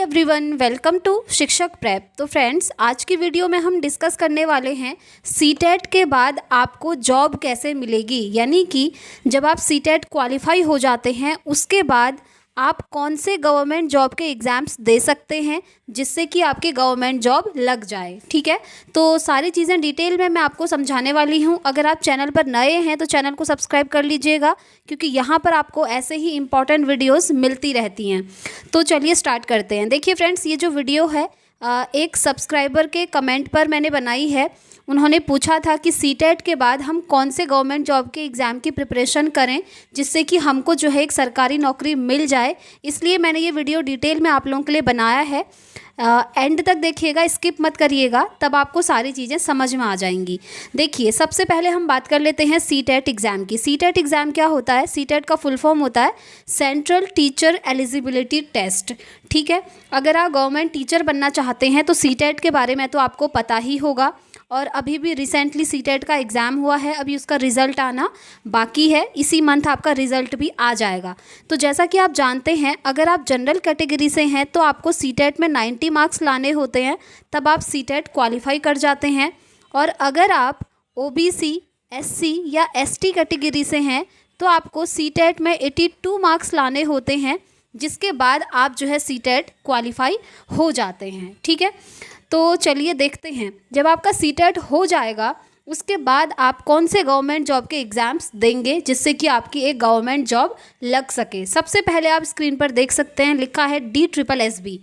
Everyone, welcome to शिक्षक prep. तो friends, आज की वीडियो में हम डिस्कस करने वाले हैं सीटेट के बाद आपको जॉब कैसे मिलेगी। यानी कि जब आप सीटेट क्वालिफाई हो जाते हैं उसके बाद आप कौन से गवर्नमेंट जॉब के एग्ज़ाम्स दे सकते हैं जिससे कि आपकी गवर्नमेंट जॉब लग जाए। ठीक है, तो सारी चीज़ें डिटेल में मैं आपको समझाने वाली हूँ। अगर आप चैनल पर नए हैं तो चैनल को सब्सक्राइब कर लीजिएगा, क्योंकि यहाँ पर आपको ऐसे ही इम्पॉर्टेंट वीडियोस मिलती रहती हैं। तो चलिए स्टार्ट करते हैं। देखिए फ्रेंड्स, ये जो वीडियो है एक सब्सक्राइबर के कमेंट पर मैंने बनाई है। उन्होंने पूछा था कि सीटेट के बाद हम कौन से गवर्नमेंट जॉब के एग्ज़ाम की प्रिपरेशन करें जिससे कि हमको जो है एक सरकारी नौकरी मिल जाए। इसलिए मैंने ये वीडियो डिटेल में आप लोगों के लिए बनाया है। एंड तक देखिएगा, स्किप मत करिएगा, तब आपको सारी चीज़ें समझ में आ जाएंगी। देखिए, सबसे पहले हम बात कर लेते हैं सीटेट एग्ज़ाम की। सीटेट एग्ज़ाम क्या होता है? सीटेट का फुल फॉर्म होता है सेंट्रल टीचर एलिजिबिलिटी टेस्ट। ठीक है, अगर आप गवर्नमेंट टीचर बनना चाहते हैं तो सीटेट के बारे में तो आपको पता ही होगा। और अभी भी रिसेंटली सीटेट का एग्ज़ाम हुआ है, अभी उसका रिज़ल्ट आना बाकी है। इसी मंथ आपका रिज़ल्ट भी आ जाएगा। तो जैसा कि आप जानते हैं, अगर आप जनरल कैटेगरी से हैं तो आपको सीटेट में 90 मार्क्स लाने होते हैं, तब आप सीटेट क्वालिफाई कर जाते हैं। और अगर आप ओबीसी, एससी या एसटी कैटेगरी से हैं तो आपको सीटेट में 82 मार्क्स लाने होते हैं, जिसके बाद आप जो है सीटेट क्वालिफाई हो जाते हैं। ठीक है, तो चलिए देखते हैं, जब आपका सीटेट हो जाएगा उसके बाद आप कौन से गवर्नमेंट जॉब के एग्ज़ाम्स देंगे जिससे कि आपकी एक गवर्नमेंट जॉब लग सके। सबसे पहले आप स्क्रीन पर देख सकते हैं, लिखा है DSSB।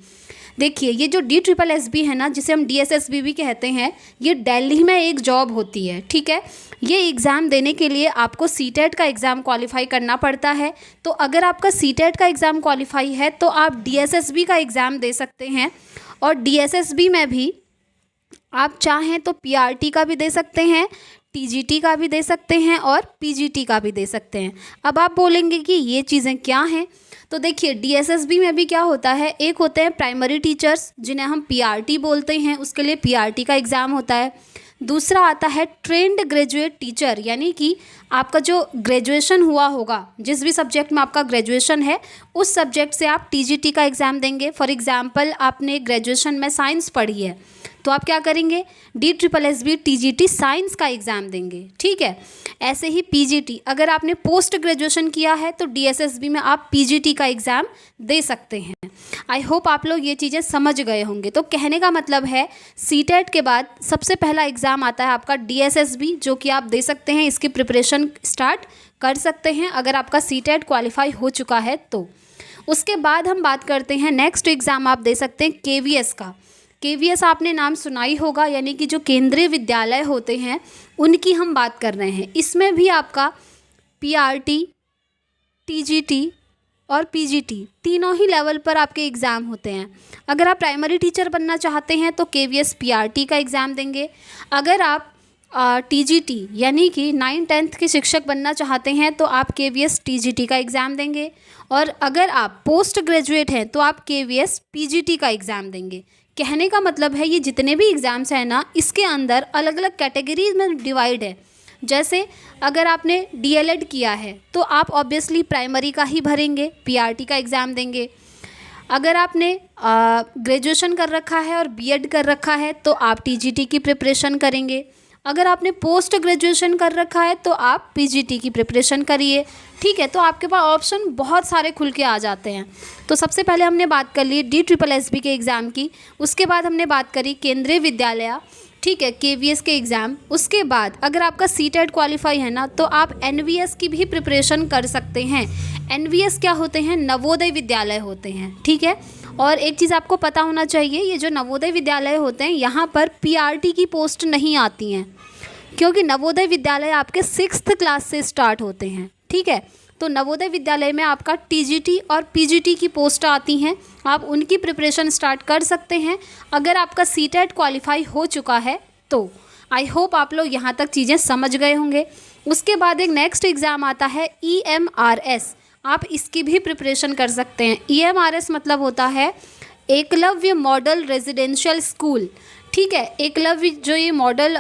देखिए, ये जो DSSB है ना, जिसे हम DSSB भी कहते हैं, ये दिल्ली में एक जॉब होती है। ठीक है, ये एग्ज़ाम देने के लिए आपको सीटेट का एग्ज़ाम क्वालिफाई करना पड़ता है। तो अगर आपका सीटेट का एग्ज़ाम क्वालिफाई है तो आप DSSB का एग्ज़ाम दे सकते हैं। और DSSB में भी आप चाहें तो PRT का भी दे सकते हैं, TGT का भी दे सकते हैं और PGT का भी दे सकते हैं। अब आप बोलेंगे कि ये चीज़ें क्या हैं, तो देखिए DSSB में भी क्या होता है, एक होते हैं प्राइमरी टीचर्स जिन्हें हम PRT बोलते हैं, उसके लिए PRT का एग्ज़ाम होता है। दूसरा आता है ट्रेंड ग्रेजुएट टीचर, यानी कि आपका जो ग्रेजुएशन हुआ होगा, जिस भी सब्जेक्ट में आपका ग्रेजुएशन है उस सब्जेक्ट से आप TGT का एग्ज़ाम देंगे। फॉर एग्ज़ाम्पल, आपने ग्रेजुएशन में साइंस पढ़ी है तो आप क्या करेंगे, DSSB TGT साइंस का एग्ज़ाम देंगे। ठीक है, ऐसे ही PGT, अगर आपने पोस्ट ग्रेजुएशन किया है तो DSSB में आप PGT का एग्ज़ाम दे सकते हैं। आई होप आप लोग ये चीज़ें समझ गए होंगे। तो कहने का मतलब है, सीटेट के बाद सबसे पहला एग्ज़ाम आता है आपका DSSB, जो कि आप दे सकते हैं, इसकी प्रिपरेशन स्टार्ट कर सकते हैं अगर आपका सीटेट क्वालिफाई हो चुका है तो। उसके बाद हम बात करते हैं, नेक्स्ट एग्ज़ाम आप दे सकते हैं KVS का। KVS आपने नाम सुना ही होगा, यानी कि जो केंद्रीय विद्यालय होते हैं उनकी हम बात कर रहे हैं। इसमें भी आपका PRT, TGT और PGT तीनों ही लेवल पर आपके एग्ज़ाम होते हैं। अगर आप प्राइमरी टीचर बनना चाहते हैं तो KVS PRT का एग्ज़ाम देंगे। अगर आप TGT यानी कि 9th-10th के शिक्षक बनना चाहते हैं तो आप KVS TGT का एग्ज़ाम देंगे। और अगर आप पोस्ट ग्रेजुएट हैं तो आप KVS PGT का एग्ज़ाम देंगे। कहने का मतलब है, ये जितने भी एग्ज़ाम्स हैं ना, इसके अंदर अलग अलग कैटेगरीज में डिवाइड है। जैसे अगर आपने DLED किया है तो आप ऑब्वियसली प्राइमरी का ही भरेंगे, PRT का एग्ज़ाम देंगे। अगर आपने ग्रेजुएशन कर रखा है और BEd कर रखा है तो आप TGT की प्रिपरेशन करेंगे। अगर आपने पोस्ट ग्रेजुएशन कर रखा है तो आप PGT की प्रिपरेशन करिए। ठीक है, तो आपके पास ऑप्शन बहुत सारे खुल के आ जाते हैं। तो सबसे पहले हमने बात कर ली DSSB के एग्ज़ाम की, उसके बाद हमने बात करी केंद्रीय विद्यालय, ठीक है, KVS के एग्ज़ाम। उसके बाद अगर आपका सीटेट क्वालिफाई है ना तो आप NVS की भी प्रिपरेशन कर सकते हैं। NVS क्या होते हैं? नवोदय विद्यालय होते हैं। ठीक है, और एक चीज़ आपको पता होना चाहिए, ये जो नवोदय विद्यालय होते हैं यहाँ पर PRT की पोस्ट नहीं आती हैं, क्योंकि नवोदय विद्यालय आपके 6th क्लास से स्टार्ट होते हैं। ठीक है, तो नवोदय विद्यालय में आपका TGT और PGT की पोस्ट आती हैं, आप उनकी प्रिपरेशन स्टार्ट कर सकते हैं अगर आपका सीटेट क्वालिफाई हो चुका है तो। आई होप आप लोग यहाँ तक चीज़ें समझ गए होंगे। उसके बाद एक नेक्स्ट एग्ज़ाम आता है EMRS, आप इसकी भी प्रिपरेशन कर सकते हैं। EMRS मतलब होता है एकलव्य मॉडल रेजिडेंशियल स्कूल। ठीक है। एकलव्य जो ये मॉडल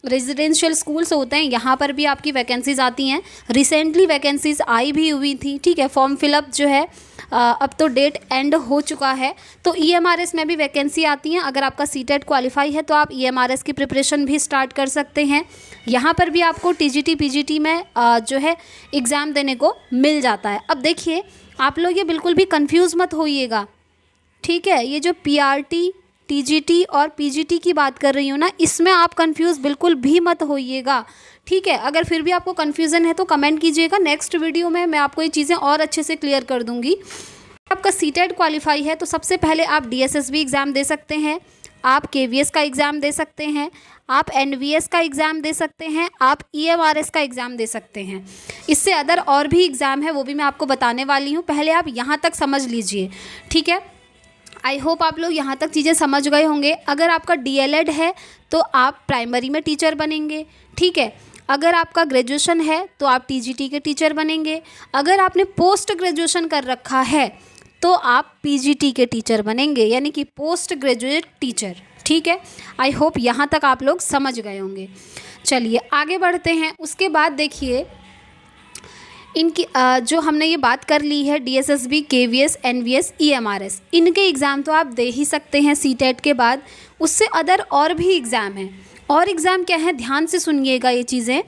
रेजिडेंशियल स्कूल्स होते हैं, यहाँ पर भी आपकी वैकेंसीज आती हैं। रिसेंटली वैकेंसीज आई भी हुई थी, ठीक है। फॉर्म फिलअप जो है अब तो डेट एंड हो चुका है। तो ईएमआरएस में भी वैकेंसी आती हैं। अगर आपका सीटेट क्वालिफाई है तो आप ईएमआरएस की प्रिपरेशन भी स्टार्ट कर सकते हैं। यहाँ पर भी आपको टीजीटी पीजीटी में जो है एग्ज़ाम देने को मिल जाता है। अब देखिए, आप लोग ये बिल्कुल भी कंफ्यूज मत होइएगा, ठीक है। ये जो पीआरटी, टीजीटी और पीजीटी की बात कर रही हूँ ना, इसमें आप कंफ्यूज बिल्कुल भी मत होइएगा, ठीक है। अगर फिर भी आपको कन्फ्यूज़न है तो कमेंट कीजिएगा, नेक्स्ट वीडियो में मैं आपको ये चीज़ें और अच्छे से क्लियर कर दूँगी। आपका सीटेट क्वालिफाई है तो सबसे पहले आप डीएसएसबी एग्ज़ाम दे सकते हैं, आप केवीएस का एग्ज़ाम दे सकते हैं, आप एनवीएस का एग्ज़ाम दे सकते हैं, आप ईएमआरएस का एग्ज़ाम दे सकते हैं। इससे अदर और भी एग्ज़ाम है, वो भी मैं आपको बताने वाली हूँ। पहले आप यहाँ तक समझ लीजिए, ठीक है। आई होप आप लोग यहाँ तक चीज़ें समझ गए होंगे। अगर आपका डीएलएड है तो आप प्राइमरी में टीचर बनेंगे, ठीक है। अगर आपका ग्रेजुएशन है तो आप टीजीटी के टीचर बनेंगे। अगर आपने पोस्ट ग्रेजुएशन कर रखा है तो आप पीजीटी के टीचर बनेंगे, यानी कि पोस्ट ग्रेजुएट टीचर, ठीक है। आई होप यहाँ तक आप लोग समझ गए होंगे। चलिए आगे बढ़ते हैं। उसके बाद देखिए, इनकी जो हमने ये बात कर ली है डीएसएसबी, केवीएस, एनवीएस, ईएमआरएस, इनके एग्ज़ाम तो आप दे ही सकते हैं सीटेट के बाद। उससे अदर और भी एग्ज़ाम हैं। और एग्ज़ाम क्या है, ध्यान से सुनिएगा ये चीज़ें।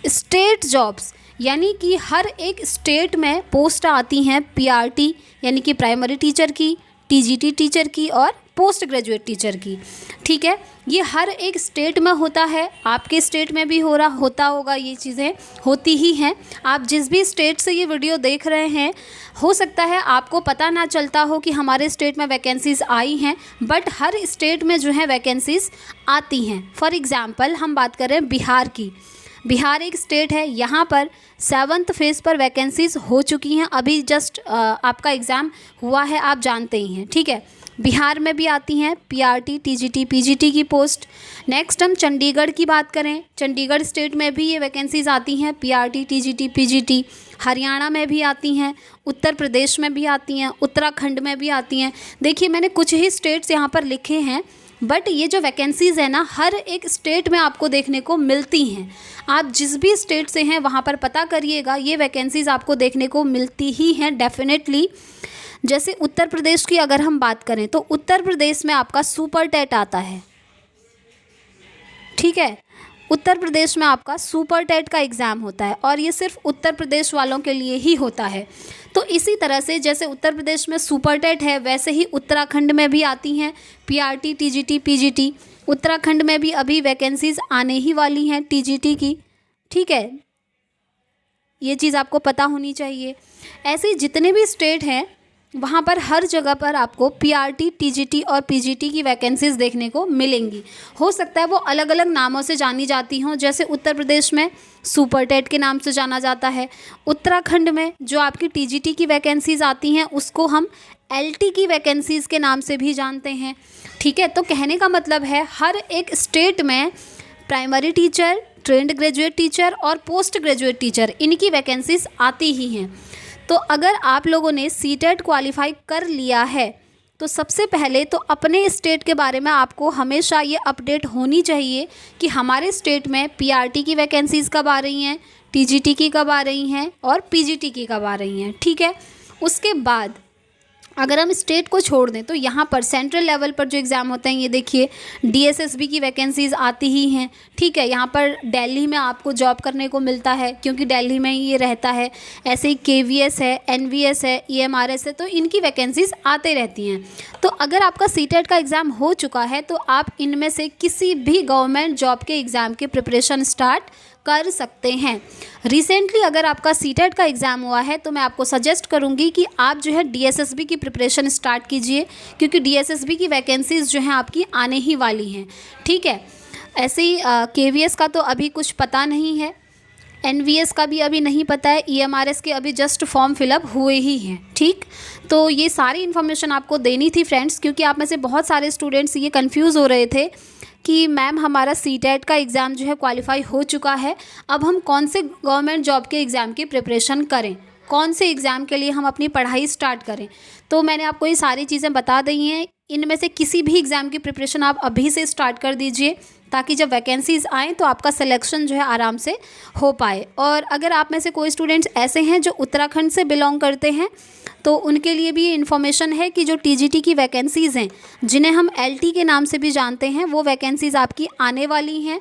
स्टेट जॉब्स, यानी कि हर एक स्टेट में पोस्ट आती हैं पीआरटी यानी कि प्राइमरी टीचर की, टीजीटी टीचर की और पोस्ट ग्रेजुएट टीचर की, ठीक है। ये हर एक स्टेट में होता है। आपके स्टेट में भी होता होगा, ये चीज़ें होती ही हैं। आप जिस भी स्टेट से ये वीडियो देख रहे हैं, हो सकता है आपको पता ना चलता हो कि हमारे स्टेट में वैकेंसीज़ आई हैं, बट हर स्टेट में जो है वैकेंसीज़ आती हैं। फॉर एग्ज़ाम्पल हम बात करें बिहार की। बिहार एक स्टेट है, यहाँ पर 7th फेज़ पर वैकेंसीज़ हो चुकी हैं। अभी जस्ट आपका एग्ज़ाम हुआ है, आप जानते ही हैं, ठीक है। बिहार में भी आती हैं पीआरटी, टीजीटी, पीजीटी की पोस्ट। नेक्स्ट हम चंडीगढ़ की बात करें, चंडीगढ़ स्टेट में भी ये वैकेंसीज़ आती हैं पीआरटी, टीजीटी, पीजीटी। हरियाणा में भी आती हैं, उत्तर प्रदेश में भी आती हैं, उत्तराखंड में भी आती हैं। देखिए, मैंने कुछ ही स्टेट्स यहाँ पर लिखे हैं, बट ये जो वैकेंसीज़ है ना, हर एक स्टेट में आपको देखने को मिलती हैं। आप जिस भी स्टेट से हैं वहाँ पर पता करिएगा, ये वैकेंसीज़ आपको देखने को मिलती ही हैं डेफिनेटली। जैसे उत्तर प्रदेश की अगर हम बात करें तो उत्तर प्रदेश में आपका सुपर टेट आता है, ठीक है। उत्तर प्रदेश में आपका सुपर टेट का एग्ज़ाम होता है और ये सिर्फ उत्तर प्रदेश वालों के लिए ही होता है। तो इसी तरह से जैसे उत्तर प्रदेश में सुपर टेट है, वैसे ही उत्तराखंड में भी आती हैं पीआरटी, टीजीटी, पीजीटी। उत्तराखंड में भी अभी वैकेंसीज़ आने ही वाली हैं टीजीटी की, ठीक है। ये चीज़ आपको पता होनी चाहिए। ऐसे ही जितने भी स्टेट हैं वहाँ पर हर जगह पर आपको पीआरटी, टीजीटी और पीजीटी की वैकेंसीज़ देखने को मिलेंगी। हो सकता है वो अलग अलग नामों से जानी जाती हों। जैसे उत्तर प्रदेश में सुपर टेट के नाम से जाना जाता है। उत्तराखंड में जो आपकी टीजीटी की वैकेंसीज़ आती हैं उसको हम एलटी की वैकेंसीज़ के नाम से भी जानते हैं, ठीक है। तो कहने का मतलब है हर एक स्टेट में primary teacher, trained graduate teacher और पोस्ट ग्रेजुएट टीचर, इनकी वैकेंसीज़ आती ही हैं। तो अगर आप लोगों ने सीटेट क्वालिफाई कर लिया है तो सबसे पहले तो अपने स्टेट के बारे में आपको हमेशा ये अपडेट होनी चाहिए कि हमारे स्टेट में पीआरटी की वैकेंसीज़ कब आ रही हैं, टीजीटी की कब आ रही हैं और पीजीटी की कब आ रही हैं, ठीक है। उसके बाद अगर हम स्टेट को छोड़ दें तो यहाँ पर सेंट्रल लेवल पर जो एग्ज़ाम होते हैं, ये देखिए डीएसएसबी की वैकेंसीज़ आती ही हैं, ठीक है। यहाँ पर दिल्ली में आपको जॉब करने को मिलता है क्योंकि दिल्ली में ही ये रहता है। ऐसे ही केवीएस है, एनवीएस है, ईएमआरएस है, तो इनकी वैकेंसीज़ आते रहती हैं। तो अगर आपका सीटेट का एग्ज़ाम हो चुका है तो आप इनमें से किसी भी गवर्नमेंट जॉब के एग्ज़ाम की प्रिपरेशन स्टार्ट कर सकते हैं। रिसेंटली अगर आपका सीटेट का एग्ज़ाम हुआ है तो मैं आपको सजेस्ट करूंगी कि आप जो है डीएसएसबी की प्रिपरेशन स्टार्ट कीजिए, क्योंकि डीएसएसबी की वैकेंसीज़ जो हैं आपकी आने ही वाली हैं, ठीक है। ऐसे ही केवीएस का तो अभी कुछ पता नहीं है, एनवीएस का भी अभी नहीं पता है, ईएमआरएस के अभी जस्ट फॉर्म फिलअप हुए ही हैं, ठीक। तो ये सारी इन्फॉर्मेशन आपको देनी थी फ्रेंड्स, क्योंकि आप में से बहुत सारे स्टूडेंट्स ये कन्फ्यूज़ हो रहे थे कि मैम हमारा सीटेट का एग्ज़ाम जो है क्वालिफाई हो चुका है, अब हम कौन से गवर्नमेंट जॉब के एग्ज़ाम की प्रिपरेशन करें, कौन से एग्ज़ाम के लिए हम अपनी पढ़ाई स्टार्ट करें। तो मैंने आपको ये सारी चीज़ें बता दी हैं इनमें से किसी भी एग्ज़ाम की प्रिपरेशन आप अभी से स्टार्ट कर दीजिए, ताकि जब वैकेंसीज़ आएँ तो आपका सिलेक्शन जो है आराम से हो पाए। और अगर आप में से कोई स्टूडेंट्स ऐसे हैं जो उत्तराखंड से बिलोंग करते हैं, तो उनके लिए भी ये इन्फॉर्मेशन है कि जो टीजीटी की वैकेंसीज़ हैं, जिन्हें हम एलटी के नाम से भी जानते हैं, वो वैकेंसीज़ आपकी आने वाली हैं।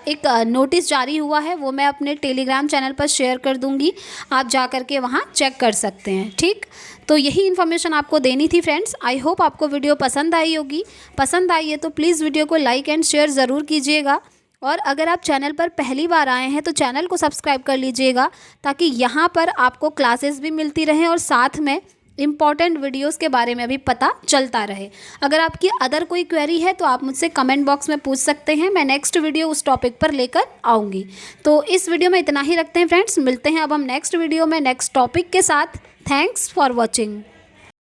एक नोटिस जारी हुआ है, वो मैं अपने टेलीग्राम चैनल पर शेयर कर दूंगी, आप जा कर के वहाँ चेक कर सकते हैं। ठीक, तो यही इन्फॉर्मेशन आपको देनी थी फ्रेंड्स। आई होप आपको वीडियो पसंद आई होगी। पसंद आई है तो प्लीज़ वीडियो को लाइक एंड शेयर ज़रूर कीजिएगा। और अगर आप चैनल पर पहली बार आए हैं तो चैनल को सब्सक्राइब कर लीजिएगा, ताकि यहाँ पर आपको क्लासेस भी मिलती रहें और साथ में इम्पॉर्टेंट वीडियोस के बारे में भी पता चलता रहे। अगर आपकी अदर कोई क्वेरी है तो आप मुझसे कमेंट बॉक्स में पूछ सकते हैं, मैं नेक्स्ट वीडियो उस टॉपिक पर लेकर आऊँगी। तो इस वीडियो में इतना ही रखते हैं फ्रेंड्स, मिलते हैं अब हम नेक्स्ट वीडियो में नेक्स्ट टॉपिक के साथ। Thanks for watching.